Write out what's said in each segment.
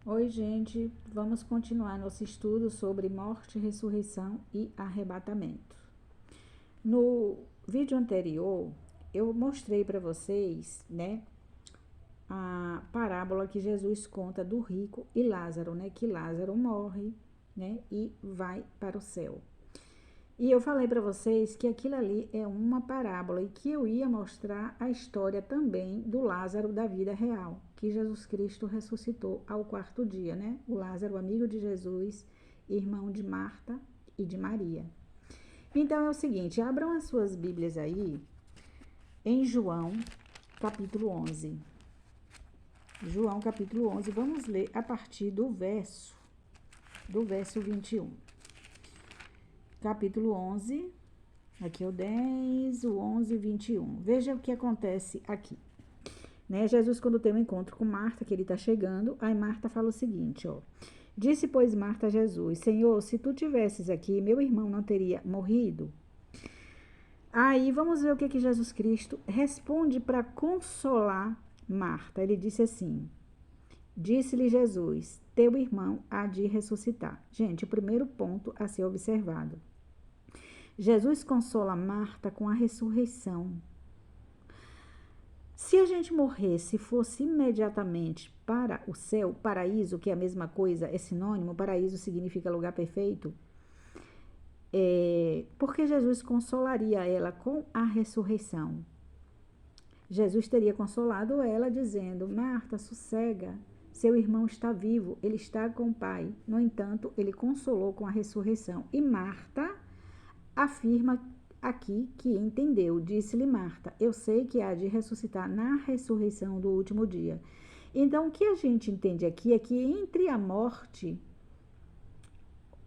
Oi, gente, vamos continuar nosso estudo sobre morte, ressurreição e arrebatamento. No vídeo anterior, eu mostrei para vocês, né, a parábola que Jesus conta do rico e Lázaro, né, que Lázaro morre, né, e vai para o céu. E eu falei para vocês que aquilo ali é uma parábola e que eu ia mostrar a história também do Lázaro da vida real, que Jesus Cristo ressuscitou ao quarto dia, né? O Lázaro, amigo de Jesus, irmão de Marta e de Maria. Então é o seguinte, abram as suas Bíblias aí em João, capítulo 11. João, capítulo 11, vamos ler a partir do verso 21. Capítulo 11, aqui é o 10, o 11 e 21. Veja o que acontece aqui. Né? Jesus, quando tem um encontro com Marta, que ele está chegando, aí Marta fala o seguinte, ó. Disse, pois, Marta a Jesus, Senhor, se tu tivesses aqui, meu irmão não teria morrido? Aí, vamos ver o que Jesus Cristo responde para consolar Marta. Ele disse assim, disse-lhe Jesus, teu irmão há de ressuscitar. Gente, o primeiro ponto a ser observado. Jesus consola Marta com a ressurreição. Se a gente morresse e fosse imediatamente para o céu, paraíso, que é a mesma coisa, é sinônimo, paraíso significa lugar perfeito, porque Jesus consolaria ela com a ressurreição. Jesus teria consolado ela dizendo, Marta, sossega, seu irmão está vivo, ele está com o Pai. No entanto, ele consolou com a ressurreição. E Marta afirma aqui que entendeu, disse-lhe Marta, eu sei que há de ressuscitar na ressurreição do último dia. Então, o que a gente entende aqui é que entre a morte,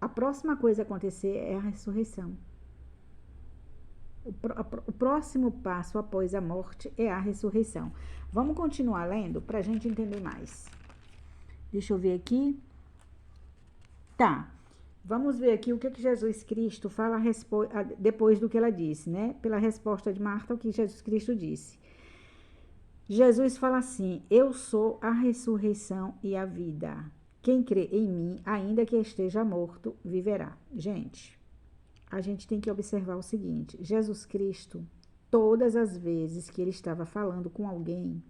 a próxima coisa a acontecer é a ressurreição. O próximo passo após a morte é a ressurreição. Vamos continuar lendo para a gente entender mais. Deixa eu ver aqui. Tá. Vamos ver aqui o que Jesus Cristo fala depois do que ela disse, né? Pela resposta de Marta, o que Jesus Cristo disse. Jesus fala assim, eu sou a ressurreição e a vida. Quem crê em mim, ainda que esteja morto, viverá. Gente, a gente tem que observar o seguinte, Jesus Cristo, todas as vezes que ele estava falando com alguém,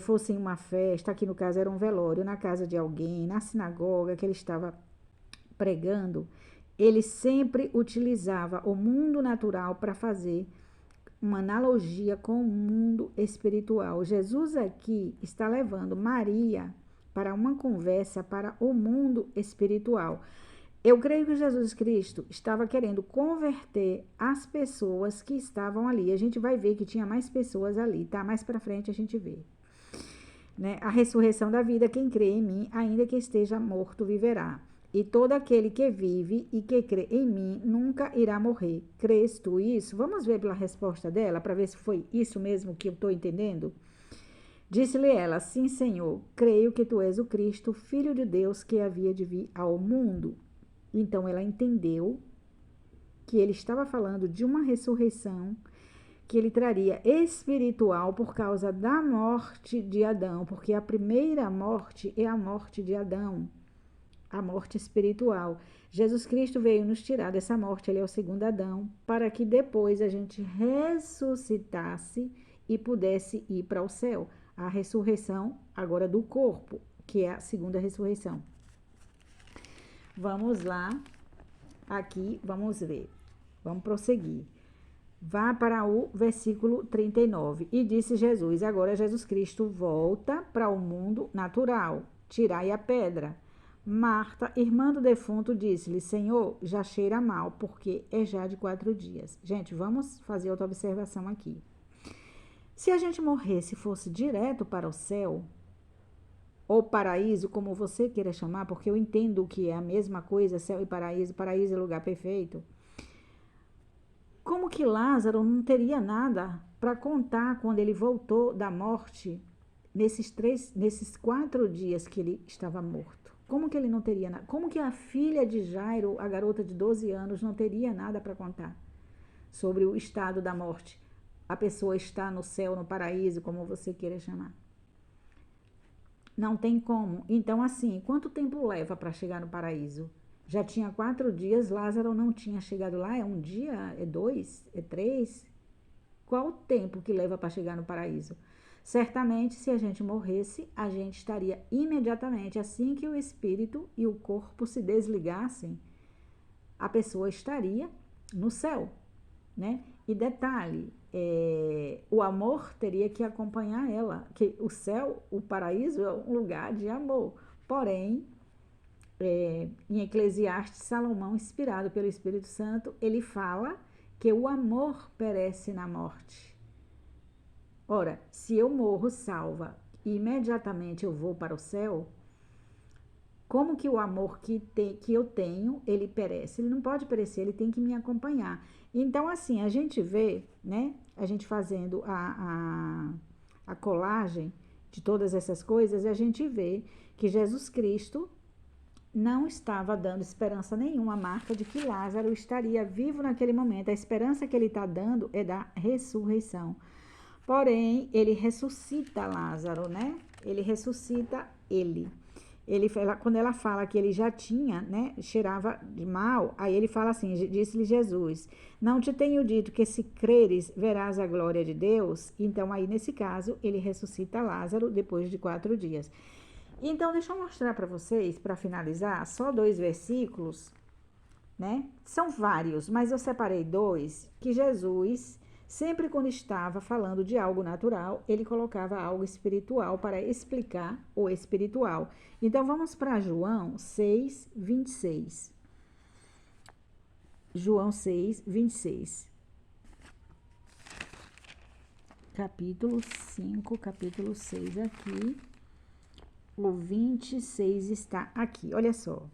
fosse em uma festa, aqui no caso era um velório, na casa de alguém, na sinagoga que ele estava pregando, ele sempre utilizava o mundo natural para fazer uma analogia com o mundo espiritual. Jesus aqui está levando Maria para uma conversa para o mundo espiritual. Eu creio que Jesus Cristo estava querendo converter as pessoas que estavam ali. A gente vai ver que tinha mais pessoas ali, tá? Mais para frente a gente vê. Né? A ressurreição da vida, quem crê em mim, ainda que esteja morto, viverá. E todo aquele que vive e que crê em mim nunca irá morrer. Crês tu isso? Vamos ver pela resposta dela, para ver se foi isso mesmo que eu estou entendendo? Disse-lhe ela, sim, Senhor, creio que tu és o Cristo, Filho de Deus, que havia de vir ao mundo. Então ela entendeu que ele estava falando de uma ressurreição que ele traria espiritual por causa da morte de Adão, porque a primeira morte é a morte de Adão, a morte espiritual. Jesus Cristo veio nos tirar dessa morte, ele é o segundo Adão, para que depois a gente ressuscitasse e pudesse ir para o céu. A ressurreição agora do corpo, que é a segunda ressurreição. Vamos lá, aqui, vamos ver, vamos prosseguir. Vá para o versículo 39. E disse Jesus, agora Jesus Cristo volta para o mundo natural, tirai a pedra. Marta, irmã do defunto, disse-lhe, Senhor, já cheira mal, porque é já de 4 dias. Gente, vamos fazer outra observação aqui. Se a gente morresse e fosse direto para o céu, ou paraíso, como você queira chamar, porque eu entendo que é a mesma coisa, céu e paraíso é lugar perfeito. Como que Lázaro não teria nada para contar quando ele voltou da morte nesses 4 dias que ele estava morto? Como que ele não teria nada? Como que a filha de Jairo, a garota de 12 anos, não teria nada para contar sobre o estado da morte? A pessoa está no céu, no paraíso, como você queira chamar. Não tem como. Então, assim, quanto tempo leva para chegar no paraíso? Já tinha 4 dias, Lázaro não tinha chegado lá. É um dia? É 2? É 3? Qual o tempo que leva para chegar no paraíso? Certamente, se a gente morresse, a gente estaria imediatamente, assim que o espírito e o corpo se desligassem, a pessoa estaria no céu, né? E detalhe, o amor teria que acompanhar ela, que o céu, o paraíso é um lugar de amor. Porém, em Eclesiastes, Salomão, inspirado pelo Espírito Santo, ele fala que o amor perece na morte. Ora, se eu morro salva e imediatamente eu vou para o céu, como que o amor que eu tenho, ele perece? Ele não pode perecer, ele tem que me acompanhar. Então, assim, a gente vê, né? A gente fazendo a colagem de todas essas coisas, a gente vê que Jesus Cristo não estava dando esperança nenhuma, a marca de que Lázaro estaria vivo naquele momento. A esperança que ele está dando é da ressurreição. Porém, ele ressuscita Lázaro, né? Ele ressuscita ele. Quando ela fala que ele já tinha, né, cheirava de mal, aí ele fala assim, disse-lhe Jesus, não te tenho dito que se creres, verás a glória de Deus? Então, aí, nesse caso, ele ressuscita Lázaro depois de 4 dias. Então, deixa eu mostrar para vocês, para finalizar, só 2 versículos, né? São vários, mas eu separei 2 que Jesus, sempre quando estava falando de algo natural, ele colocava algo espiritual para explicar o espiritual. Então, vamos para João 6, 26. João 6, 26. Capítulo 5, capítulo 6 aqui. O 26 está aqui, olha só.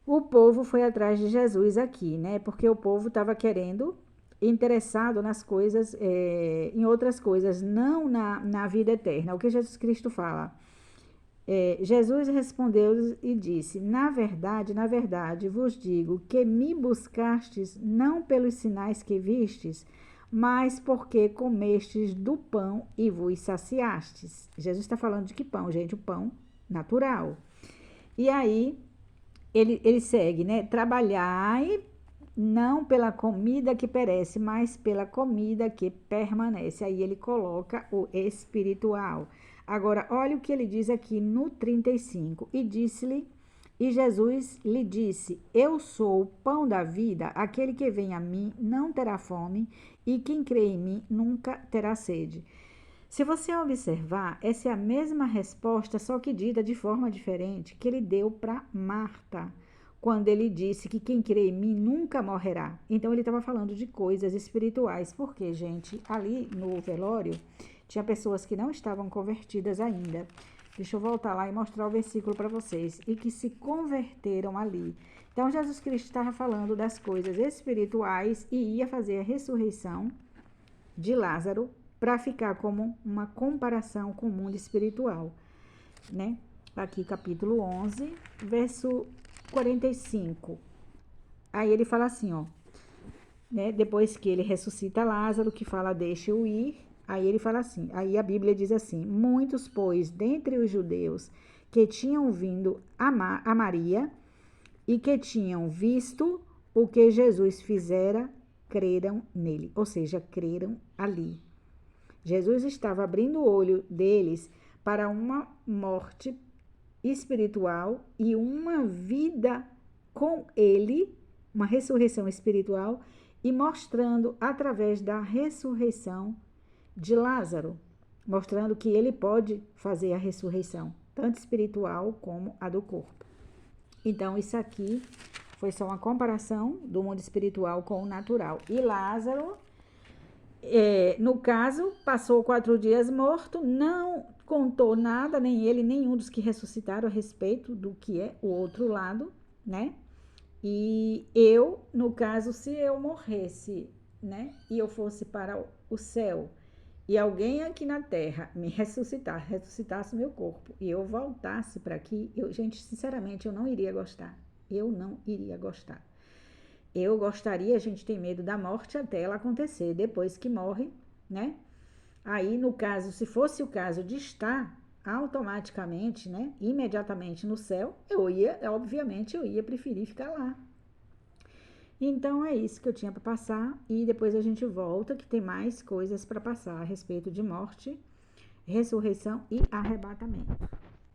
O povo foi atrás de Jesus aqui, né? Porque o povo estava querendo, interessado nas coisas, em outras coisas, não na vida eterna. O que Jesus Cristo fala? Jesus respondeu e disse, na verdade, vos digo que me buscastes não pelos sinais que vistes, mas porque comestes do pão e vos saciastes. Jesus está falando de que pão, gente? O pão natural. E aí, ele segue, né? Trabalhai não pela comida que perece, mas pela comida que permanece. Aí ele coloca o espiritual. Agora, olha o que ele diz aqui no 35. E Jesus lhe disse, eu sou o pão da vida, aquele que vem a mim não terá fome, e quem crê em mim nunca terá sede. Se você observar, essa é a mesma resposta, só que dita de forma diferente, que ele deu para Marta, quando ele disse que quem crê em mim nunca morrerá. Então, ele estava falando de coisas espirituais, porque, gente, ali no velório, tinha pessoas que não estavam convertidas ainda. Deixa eu voltar lá e mostrar o versículo para vocês. E que se converteram ali. Então, Jesus Cristo estava falando das coisas espirituais e ia fazer a ressurreição de Lázaro para ficar como uma comparação com o mundo espiritual, né? Aqui, capítulo 11, verso 45. Aí ele fala assim, ó, né? Depois que ele ressuscita Lázaro, que fala, deixa-o ir, aí ele fala assim, aí a Bíblia diz assim, muitos, pois, dentre os judeus que tinham vindo a Maria e que tinham visto o que Jesus fizera, creram nele, ou seja, creram ali. Jesus estava abrindo o olho deles para uma morte espiritual e uma vida com ele, uma ressurreição espiritual, e mostrando através da ressurreição de Lázaro, mostrando que ele pode fazer a ressurreição, tanto espiritual como a do corpo. Então, isso aqui foi só uma comparação do mundo espiritual com o natural. E Lázaro, no caso, passou 4 dias morto, não contou nada, nem ele, nenhum dos que ressuscitaram a respeito do que é o outro lado, né? E eu, no caso, se eu morresse, né? E eu fosse para o céu, e alguém aqui na terra me ressuscitasse o meu corpo, e eu voltasse para aqui, gente, sinceramente, eu não iria gostar. Eu não iria gostar. Eu gostaria, a gente tem medo da morte até ela acontecer, depois que morre, né? Aí, no caso, se fosse o caso de estar automaticamente, né, imediatamente no céu, obviamente, eu ia preferir ficar lá. Então, é isso que eu tinha para passar, e depois a gente volta, que tem mais coisas para passar a respeito de morte, ressurreição e arrebatamento.